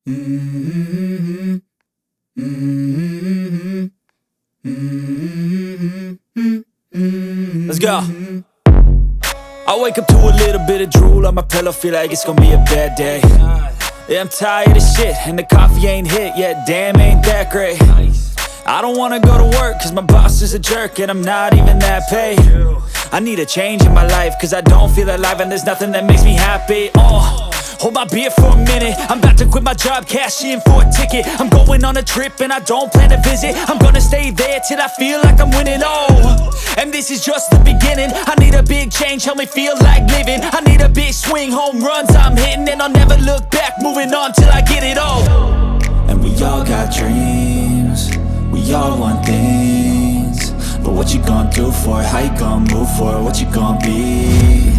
Let's go. I wake up to a little bit of drool on my pillow, feel like it's gonna be a bad day. Yeah, I'm tired of shit, and the coffee ain't hit yet, damn, ain't that great. I don't wanna go to work, cause my boss is a jerk, and I'm not even that paid. I need a change in my life, cause I don't feel alive, and there's nothing that makes me happy. Hold my beer for a minute, I'm about to quit my job, cash in for a ticket. I'm going on a trip and I don't plan to visit. I'm gonna stay there till I feel like I'm winning, and this is just the beginning. I need a big change, help me feel like living. I need a big swing, home runs I'm hitting, and I'll never look back, moving on till I get it all. And we all got dreams, we all want things, but what you gonna do for it? How you gonna move for it? What you gonna be?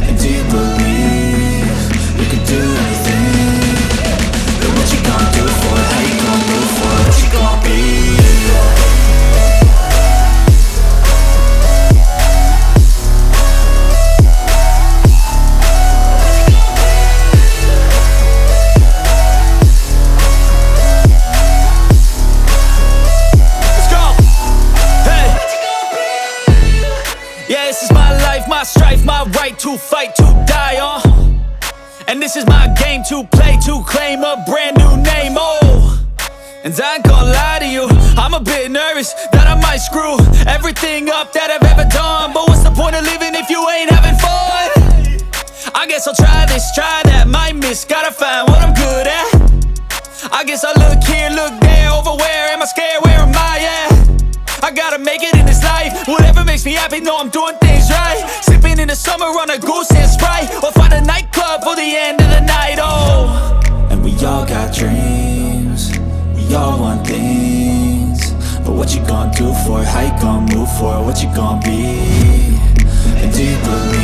And do you believe you can do anything? But what you gonna do for it? How you gonna move for it? What you gonna be? My strife, my right to fight, to die on. And this is my game to play, to claim a brand new name, And I ain't gonna lie to you, I'm a bit nervous that I might screw everything up that I've ever done. But what's the point of living if you ain't having fun? I guess I'll try this, try that, might miss, gotta find what I'm good at. I guess I look here, look there, over where am I scared, where am I at? I gotta make it in this life, whatever makes me happy, know I'm doing things right. Sipping in the summer on a goose and Sprite, or find a nightclub for the end of the night, And we all got dreams, we all want things, but what you gonna do for it? How you gonna move for it? What you gonna be? And do you believe